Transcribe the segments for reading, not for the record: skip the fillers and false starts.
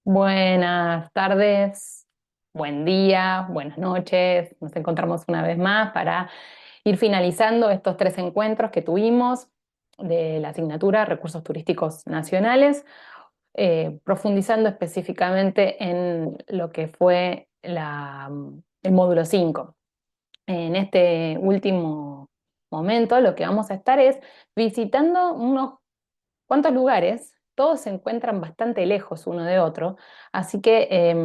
Buenas tardes, buen día, buenas noches. Nos encontramos una vez más para ir finalizando estos tres encuentros que tuvimos de la asignatura Recursos Turísticos Nacionales, profundizando específicamente en lo que fue el módulo 5. En este último momento lo que vamos a estar es visitando unos cuántos lugares, todos se encuentran bastante lejos uno de otro, así que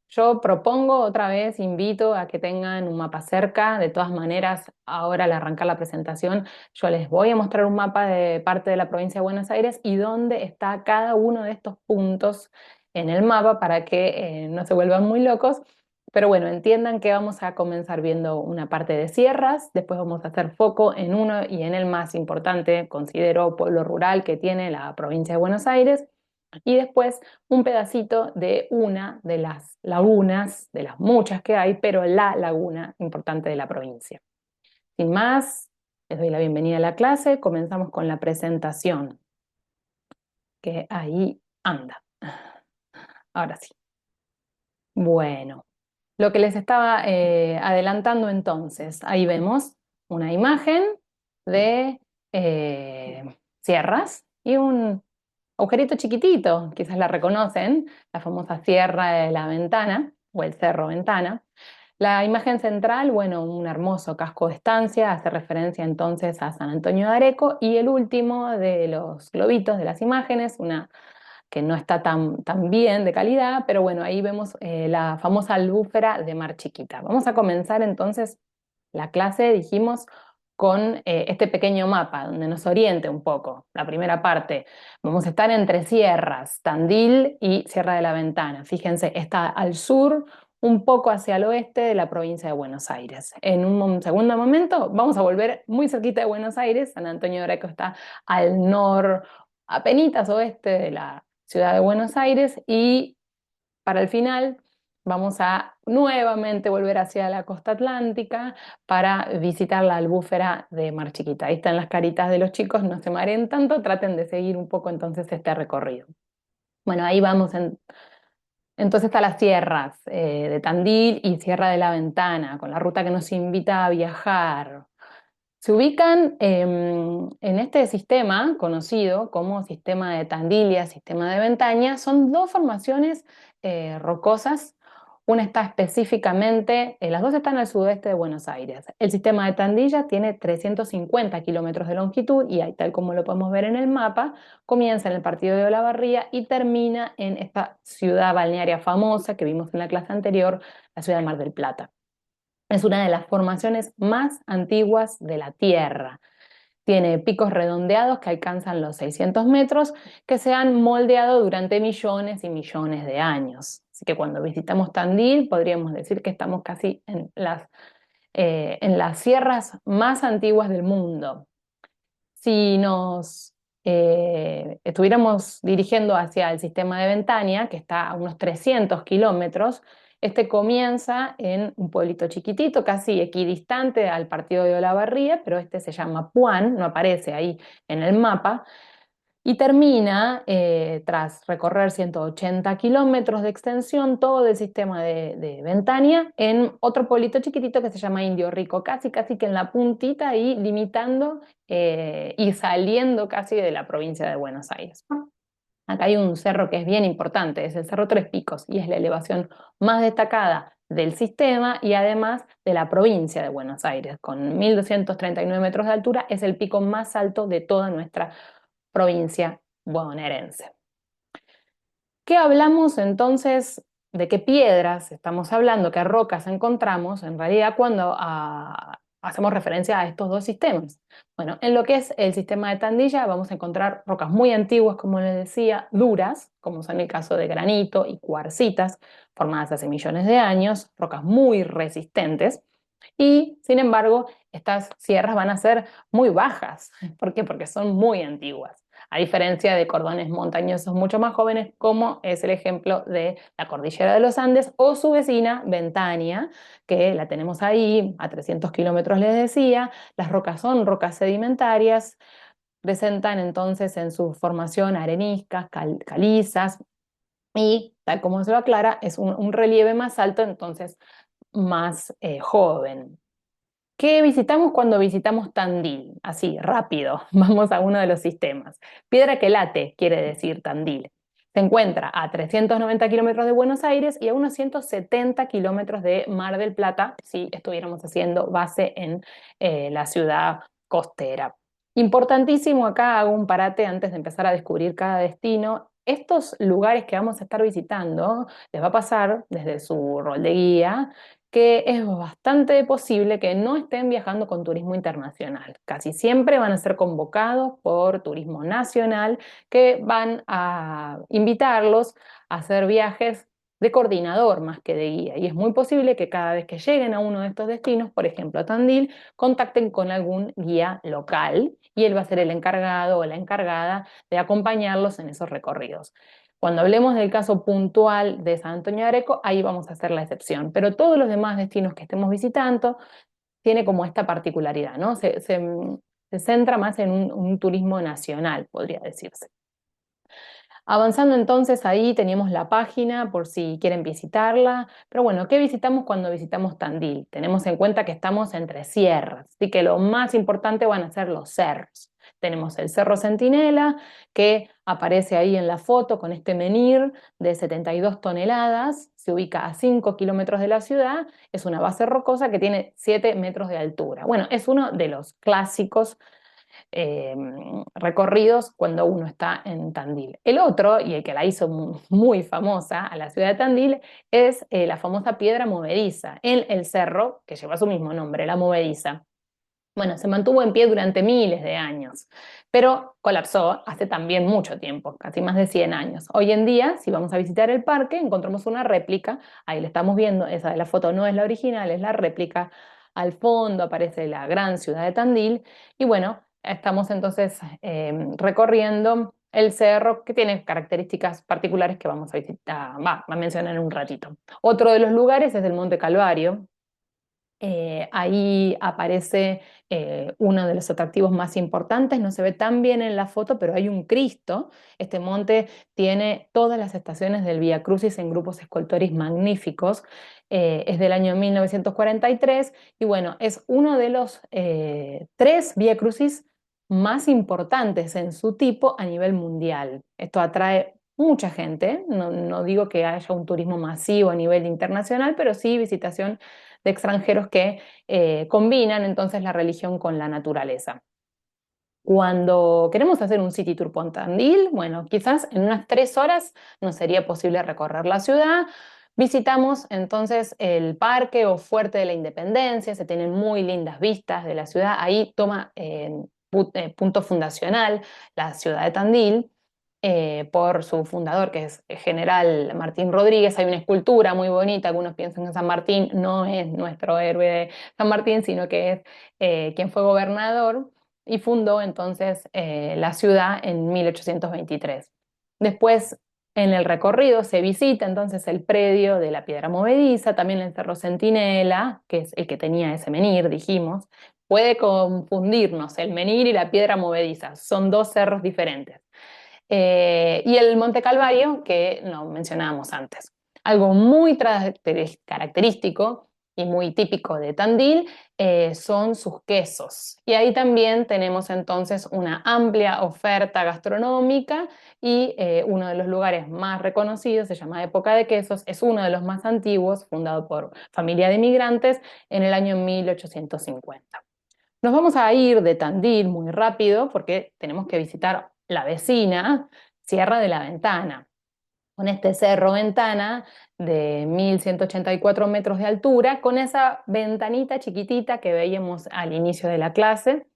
yo propongo otra vez, invito a que tengan un mapa cerca. De todas maneras, ahora al arrancar la presentación, yo les voy a mostrar un mapa de parte de la provincia de Buenos Aires y dónde está cada uno de estos puntos en el mapa para que no se vuelvan muy locos. Pero bueno, entiendan que vamos a comenzar viendo una parte de sierras, después vamos a hacer foco en uno y en el más importante, considero pueblo rural que tiene la provincia de Buenos Aires, y después un pedacito de una de las lagunas, de las muchas que hay, pero la laguna importante de la provincia. Sin más, les doy la bienvenida a la clase, comenzamos con la presentación, que ahí anda. Ahora sí. Bueno. Lo que les estaba adelantando entonces, ahí vemos una imagen de sierras y un agujerito chiquitito, quizás la reconocen, la famosa Sierra de la Ventana o el Cerro Ventana. La imagen central, bueno, un hermoso casco de estancia, hace referencia entonces a San Antonio de Areco, y el último de los globitos de las imágenes, una que no está tan bien de calidad, pero bueno, ahí vemos la famosa albúfera de Mar Chiquita. Vamos a comenzar entonces la clase, dijimos, con este pequeño mapa, donde nos oriente un poco. La primera parte, vamos a estar entre sierras, Tandil y Sierra de la Ventana. Fíjense, está al sur, un poco hacia el oeste de la provincia de Buenos Aires. En un segundo momento vamos a volver muy cerquita de Buenos Aires. San Antonio de Areco está al apenitas oeste de la ciudad de Buenos Aires, y para el final vamos a nuevamente volver hacia la costa atlántica para visitar la albúfera de Mar Chiquita. Ahí están las caritas de los chicos, no se mareen tanto, traten de seguir un poco entonces este recorrido. Bueno, ahí vamos entonces a las sierras de Tandil y Sierra de la Ventana, con la ruta que nos invita a viajar. Se ubican en este sistema conocido como sistema de Tandilia, sistema de Ventaña. Son dos formaciones rocosas. Una está específicamente, las dos están al sudeste de Buenos Aires. El sistema de Tandilla tiene 350 kilómetros de longitud y ahí, tal como lo podemos ver en el mapa, comienza en el partido de Olavarría y termina en esta ciudad balnearia famosa que vimos en la clase anterior, la ciudad de Mar del Plata. Es una de las formaciones más antiguas de la Tierra. Tiene picos redondeados que alcanzan los 600 metros, que se han moldeado durante millones y millones de años. Así que cuando visitamos Tandil podríamos decir que estamos casi en las sierras más antiguas del mundo. Si nos estuviéramos dirigiendo hacia el sistema de Ventania, que está a unos 300 kilómetros, este comienza en un pueblito chiquitito, casi equidistante al partido de Olavarría, pero este se llama Puan, no aparece ahí en el mapa, y termina, tras recorrer 180 kilómetros de extensión, todo el sistema de Ventania, en otro pueblito chiquitito que se llama Indio Rico, casi que en la puntita ahí, limitando y saliendo casi de la provincia de Buenos Aires. Acá hay un cerro que es bien importante, es el Cerro Tres Picos, y es la elevación más destacada del sistema y además de la provincia de Buenos Aires. Con 1.239 metros de altura, es el pico más alto de toda nuestra provincia bonaerense. ¿Qué hablamos entonces? ¿De qué piedras estamos hablando? ¿Qué rocas encontramos en realidad cuando hacemos referencia a estos dos sistemas? Bueno, en lo que es el sistema de Tandilla vamos a encontrar rocas muy antiguas, como les decía, duras, como son el caso de granito y cuarcitas, formadas hace millones de años, rocas muy resistentes. Y, sin embargo, estas sierras van a ser muy bajas. ¿Por qué? Porque son muy antiguas, a diferencia de cordones montañosos mucho más jóvenes, como es el ejemplo de la cordillera de los Andes o su vecina, Ventania, que la tenemos ahí a 300 kilómetros, les decía. Las rocas son rocas sedimentarias, presentan entonces en su formación areniscas, calizas, y, tal como se lo aclara, es un relieve más alto, entonces más joven. ¿Qué visitamos cuando visitamos Tandil? Así, rápido, vamos a uno de los sistemas. Piedra que late, quiere decir Tandil. Se encuentra a 390 kilómetros de Buenos Aires y a unos 170 kilómetros de Mar del Plata, si estuviéramos haciendo base en la ciudad costera. Importantísimo, acá hago un parate antes de empezar a descubrir cada destino. Estos lugares que vamos a estar visitando, les va a pasar desde su rol de guía que es bastante posible que no estén viajando con turismo internacional. Casi siempre van a ser convocados por turismo nacional que van a invitarlos a hacer viajes de coordinador más que de guía. Y es muy posible que cada vez que lleguen a uno de estos destinos, por ejemplo a Tandil, contacten con algún guía local y él va a ser el encargado o la encargada de acompañarlos en esos recorridos. Cuando hablemos del caso puntual de San Antonio de Areco, ahí vamos a hacer la excepción. Pero todos los demás destinos que estemos visitando tiene como esta particularidad, ¿no? Se centra más en un turismo nacional, podría decirse. Avanzando entonces ahí teníamos la página por si quieren visitarla, pero bueno, ¿qué visitamos cuando visitamos Tandil? Tenemos en cuenta que estamos entre sierras, así que lo más importante van a ser los cerros. Tenemos el Cerro Centinela, que aparece ahí en la foto con este menhir de 72 toneladas, se ubica a 5 kilómetros de la ciudad, es una base rocosa que tiene 7 metros de altura. Bueno, es uno de los clásicos eh, recorridos cuando uno está en Tandil. El otro, y el que la hizo muy famosa a la ciudad de Tandil, es la famosa piedra movediza en el cerro que lleva su mismo nombre, la movediza. Bueno, se mantuvo en pie durante miles de años, pero colapsó hace también mucho tiempo, casi más de 100 años. Hoy en día, si vamos a visitar el parque, encontramos una réplica, ahí la estamos viendo, esa de la foto no es la original, es la réplica. Al fondo aparece la gran ciudad de Tandil y bueno, estamos entonces recorriendo el cerro que tiene características particulares que vamos a visitar, a mencionar en un ratito. Otro de los lugares es el Monte Calvario. Ahí aparece uno de los atractivos más importantes, no se ve tan bien en la foto, pero hay un Cristo. Este monte tiene todas las estaciones del Vía Crucis en grupos escultóricos magníficos. Es del año 1943 y bueno, es uno de los tres Vía Crucis más importantes en su tipo a nivel mundial. Esto atrae mucha gente, no digo que haya un turismo masivo a nivel internacional, pero sí visitación de extranjeros que combinan entonces la religión con la naturaleza. Cuando queremos hacer un city tour por Tandil, bueno, quizás en unas 3 horas no sería posible recorrer la ciudad. Visitamos entonces el Parque o Fuerte de la Independencia, se tienen muy lindas vistas de la ciudad. Ahí toma punto fundacional la ciudad de Tandil por su fundador, que es General Martín Rodríguez. Hay una escultura muy bonita, algunos piensan que San Martín no es nuestro héroe de San Martín, sino que es quien fue gobernador y fundó entonces la ciudad en 1823. Después, en el recorrido se visita entonces el predio de la Piedra Movediza, también el Cerro Centinela, que es el que tenía ese menhir, dijimos. Puede confundirnos el menhir y la Piedra Movediza, son dos cerros diferentes. Y el Monte Calvario, que no mencionábamos antes. Algo muy característico y muy típico de Tandil son sus quesos. Y ahí también tenemos entonces una amplia oferta gastronómica y uno de los lugares más reconocidos se llama Época de Quesos, es uno de los más antiguos, fundado por familia de inmigrantes en el año 1850. Nos vamos a ir de Tandil muy rápido porque tenemos que visitar la vecina Sierra de la Ventana, con este cerro ventana de 1184 metros de altura, con esa ventanita chiquitita que veíamos al inicio de la clase.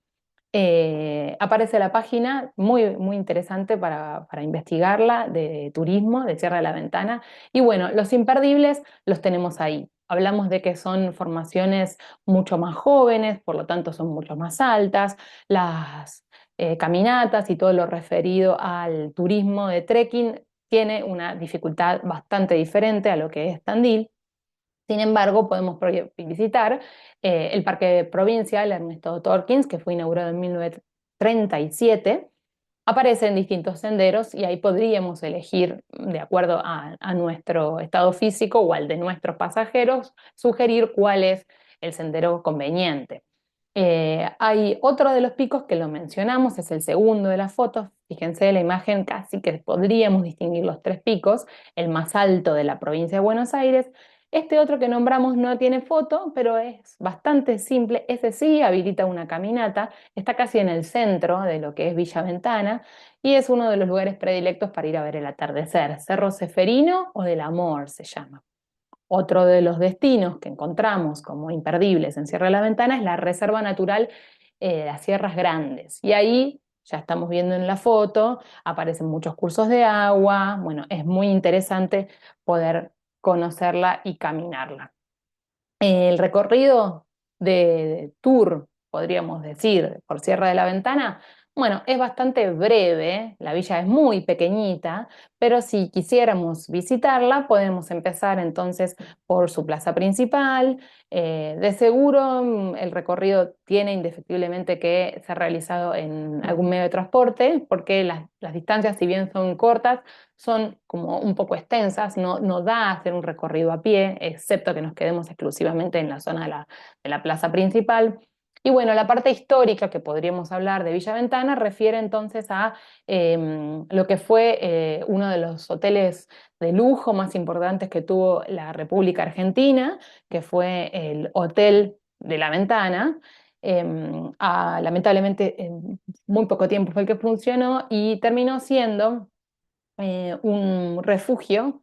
Aparece la página muy interesante para investigarla de turismo, de Sierra de la Ventana. Y bueno, los imperdibles los tenemos ahí. Hablamos de que son formaciones mucho más jóvenes, por lo tanto son mucho más altas. Las caminatas y todo lo referido al turismo de trekking tiene una dificultad bastante diferente a lo que es Tandil. Sin embargo, podemos visitar el Parque Provincial Ernesto Torkins, que fue inaugurado en 1937 aparecen distintos senderos y ahí podríamos elegir, de acuerdo a nuestro estado físico o al de nuestros pasajeros, sugerir cuál es el sendero conveniente. Hay otro de los picos que lo mencionamos, es el segundo de las fotos. Fíjense la imagen, casi que podríamos distinguir los tres picos, el más alto de la provincia de Buenos Aires. Este otro que nombramos no tiene foto, pero es bastante simple. Ese sí habilita una caminata, está casi en el centro de lo que es Villa Ventana y es uno de los lugares predilectos para ir a ver el atardecer. Cerro Ceferino o del Amor se llama. Otro de los destinos que encontramos como imperdibles en Sierra de la Ventana es la Reserva Natural de las Sierras Grandes. Y ahí, ya estamos viendo en la foto, aparecen muchos cursos de agua. Bueno, es muy interesante poder conocerla y caminarla. El recorrido de tour, podríamos decir, por Sierra de la Ventana, bueno, es bastante breve, la villa es muy pequeñita, pero si quisiéramos visitarla, podemos empezar entonces por su plaza principal. De seguro, el recorrido tiene indefectiblemente que ser realizado en algún medio de transporte, porque las distancias, si bien son cortas, son como un poco extensas, no da hacer un recorrido a pie, excepto que nos quedemos exclusivamente en la zona de la plaza principal. Y bueno, la parte histórica que podríamos hablar de Villa Ventana refiere entonces a lo que fue uno de los hoteles de lujo más importantes que tuvo la República Argentina, que fue el Hotel de la Ventana. Lamentablemente, en muy poco tiempo fue el que funcionó y terminó siendo un refugio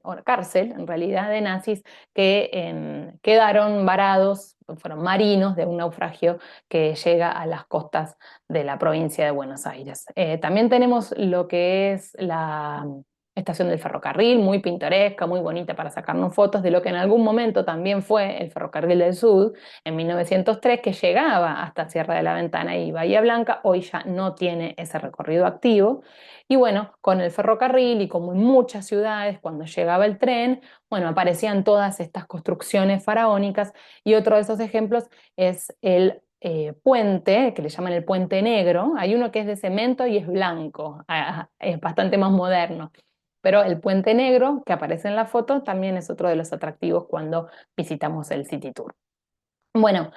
o cárcel, en realidad, de nazis que quedaron varados, fueron marinos de un naufragio que llega a las costas de la provincia de Buenos Aires. También tenemos lo que es la estación del ferrocarril, muy pintoresca, muy bonita para sacarnos fotos de lo que en algún momento también fue el Ferrocarril del Sur en 1903, que llegaba hasta Sierra de la Ventana y Bahía Blanca. Hoy ya no tiene ese recorrido activo. Y bueno, con el ferrocarril y como en muchas ciudades, cuando llegaba el tren, bueno, aparecían todas estas construcciones faraónicas y otro de esos ejemplos es el puente, que le llaman el Puente Negro. Hay uno que es de cemento y es blanco, es bastante más moderno. Pero el Puente Negro, que aparece en la foto, también es otro de los atractivos cuando visitamos el City Tour. Bueno,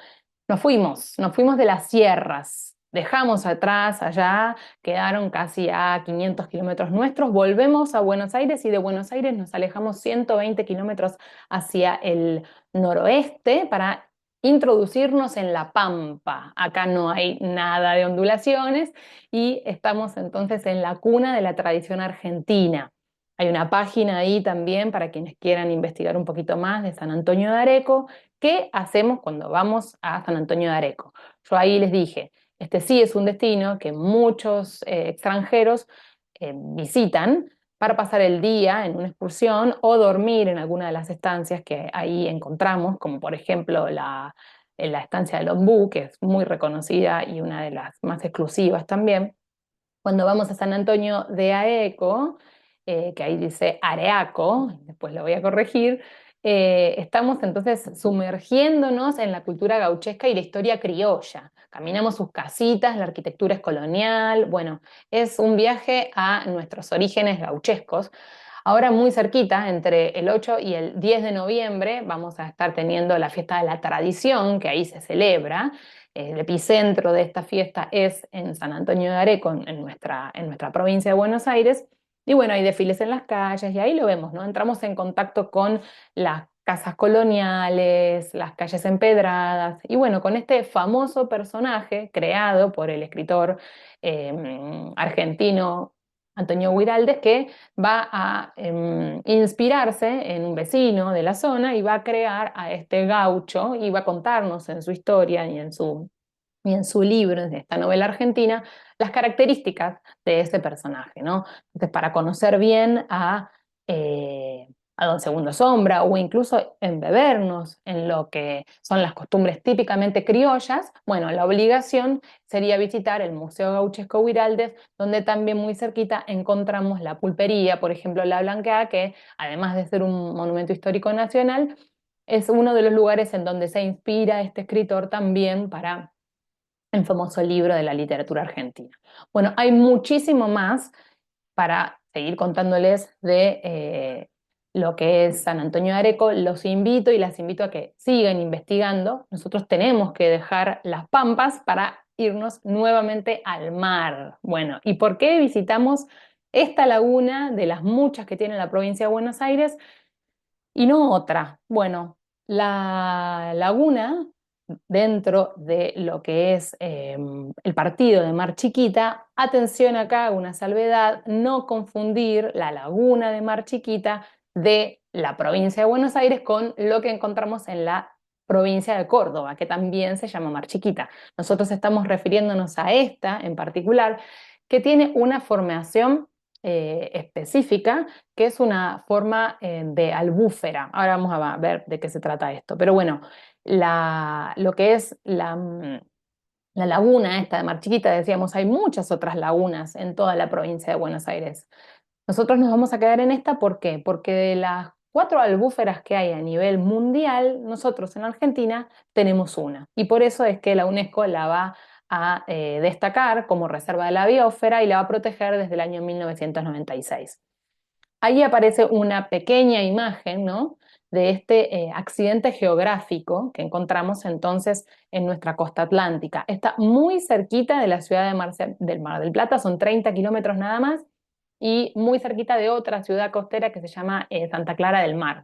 nos fuimos de las sierras, dejamos atrás allá, quedaron casi a 500 kilómetros nuestros, volvemos a Buenos Aires y de Buenos Aires nos alejamos 120 kilómetros hacia el noroeste para introducirnos en La Pampa. Acá no hay nada de ondulaciones y estamos entonces en la cuna de la tradición argentina. Hay una página ahí también para quienes quieran investigar un poquito más de San Antonio de Areco. ¿Qué hacemos cuando vamos a San Antonio de Areco? Yo ahí les dije, este sí es un destino que muchos extranjeros visitan para pasar el día en una excursión o dormir en alguna de las estancias que ahí encontramos, como por ejemplo la estancia del Ombú, que es muy reconocida y una de las más exclusivas también. Cuando vamos a San Antonio de Aeco, que ahí dice Areaco, después lo voy a corregir, estamos entonces sumergiéndonos en la cultura gauchesca y la historia criolla. Caminamos sus casitas, la arquitectura es colonial, bueno, es un viaje a nuestros orígenes gauchescos. Ahora muy cerquita, entre el 8 y el 10 de noviembre, vamos a estar teniendo la fiesta de la tradición, que ahí se celebra. El epicentro de esta fiesta es en San Antonio de Areco, en nuestra provincia de Buenos Aires. Y bueno, hay desfiles en las calles y ahí lo vemos, ¿no? Entramos en contacto con las casas coloniales, las calles empedradas y bueno, con este famoso personaje creado por el escritor argentino Antonio Guiraldes, que va a inspirarse en un vecino de la zona y va a crear a este gaucho y va a contarnos en su historia y en su libro, en esta novela argentina, las características de ese personaje, ¿no? Entonces, para conocer bien a Don Segundo Sombra o incluso embebernos en lo que son las costumbres típicamente criollas, bueno, la obligación sería visitar el Museo Gauchesco Guiraldes, donde también muy cerquita encontramos la pulpería, por ejemplo, La Blanqueada, que además de ser un monumento histórico nacional, es uno de los lugares en donde se inspira este escritor también para el famoso libro de la literatura argentina. Bueno, hay muchísimo más para seguir contándoles de lo que es San Antonio de Areco. Los invito y las invito a que sigan investigando. Nosotros tenemos que dejar las Pampas para irnos nuevamente al mar. Bueno, ¿y por qué visitamos esta laguna de las muchas que tiene la provincia de Buenos Aires y no otra? Bueno, la laguna dentro de lo que es el partido de Mar Chiquita, atención acá, una salvedad, no confundir la laguna de Mar Chiquita de la provincia de Buenos Aires con lo que encontramos en la provincia de Córdoba, que también se llama Mar Chiquita. Nosotros estamos refiriéndonos a esta en particular, que tiene una formación específica, que es una forma de albúfera. Ahora vamos a ver de qué se trata esto. Pero bueno, lo que es la laguna esta de Mar Chiquita, decíamos, hay muchas otras lagunas en toda la provincia de Buenos Aires. Nosotros nos vamos a quedar en esta, ¿por qué? Porque de las 4 albúferas que hay a nivel mundial, nosotros en Argentina tenemos una. Y por eso es que la UNESCO la va a destacar como reserva de la biosfera y la va a proteger desde el año 1996. Ahí aparece una pequeña imagen, ¿no?, de este accidente geográfico que encontramos entonces en nuestra costa atlántica. Está muy cerquita de la ciudad del Mar del Plata, son 30 kilómetros nada más, y muy cerquita de otra ciudad costera que se llama Santa Clara del Mar.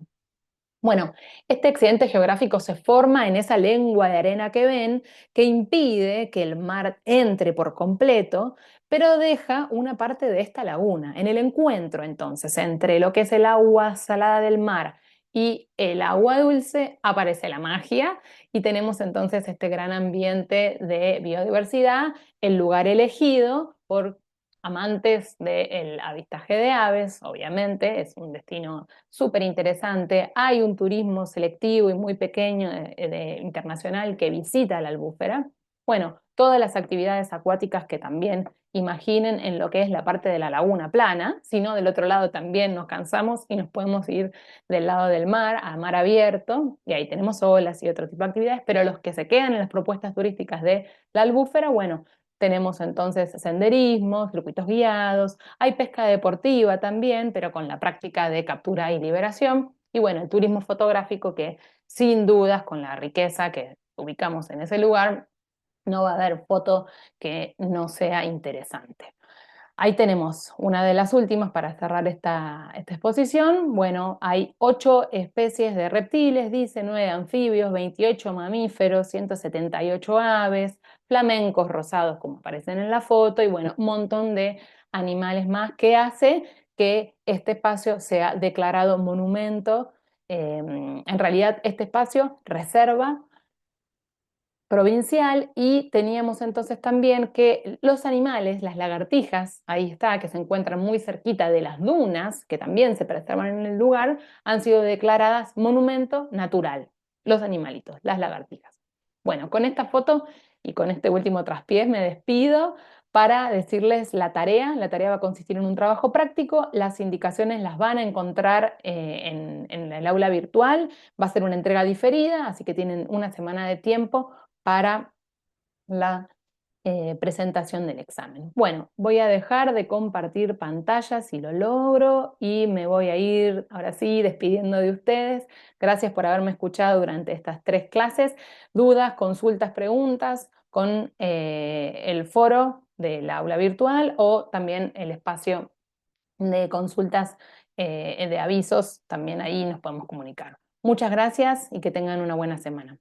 Bueno, este accidente geográfico se forma en esa lengua de arena que ven, que impide que el mar entre por completo, pero deja una parte de esta laguna. En el encuentro, entonces, entre lo que es el agua salada del mar y el agua dulce, aparece la magia y tenemos entonces este gran ambiente de biodiversidad, el lugar elegido por amantes del avistaje de aves, obviamente, es un destino súper interesante. Hay un turismo selectivo y muy pequeño internacional que visita la albúfera. Bueno, todas las actividades acuáticas que también imaginen en lo que es la parte de la laguna plana, si no, del otro lado también nos cansamos y nos podemos ir del lado del mar a mar abierto, y ahí tenemos olas y otro tipo de actividades, pero los que se quedan en las propuestas turísticas de la albúfera, bueno, tenemos entonces senderismo, circuitos guiados, hay pesca deportiva también, pero con la práctica de captura y liberación. Y bueno, el turismo fotográfico que sin dudas con la riqueza que ubicamos en ese lugar, no va a haber foto que no sea interesante. Ahí tenemos una de las últimas para cerrar esta exposición. Bueno, hay 8 especies de reptiles, dice, 9 anfibios, 28 mamíferos, 178 aves, flamencos rosados como aparecen en la foto y bueno, un montón de animales más que hace que este espacio sea declarado monumento. En realidad, este espacio reserva provincial y teníamos entonces también que los animales, las lagartijas, ahí está, que se encuentran muy cerquita de las dunas, que también se preservan en el lugar, han sido declaradas monumento natural, los animalitos, las lagartijas. Bueno, con esta foto y con este último traspiés me despido para decirles la tarea va a consistir en un trabajo práctico, las indicaciones las van a encontrar en el aula virtual, va a ser una entrega diferida, así que tienen una semana de tiempo para la presentación del examen. Bueno, voy a dejar de compartir pantalla si lo logro y me voy a ir ahora sí despidiendo de ustedes. Gracias por haberme escuchado durante estas 3 clases. Dudas, consultas, preguntas con el foro del aula virtual o también el espacio de consultas de avisos, también ahí nos podemos comunicar. Muchas gracias y que tengan una buena semana.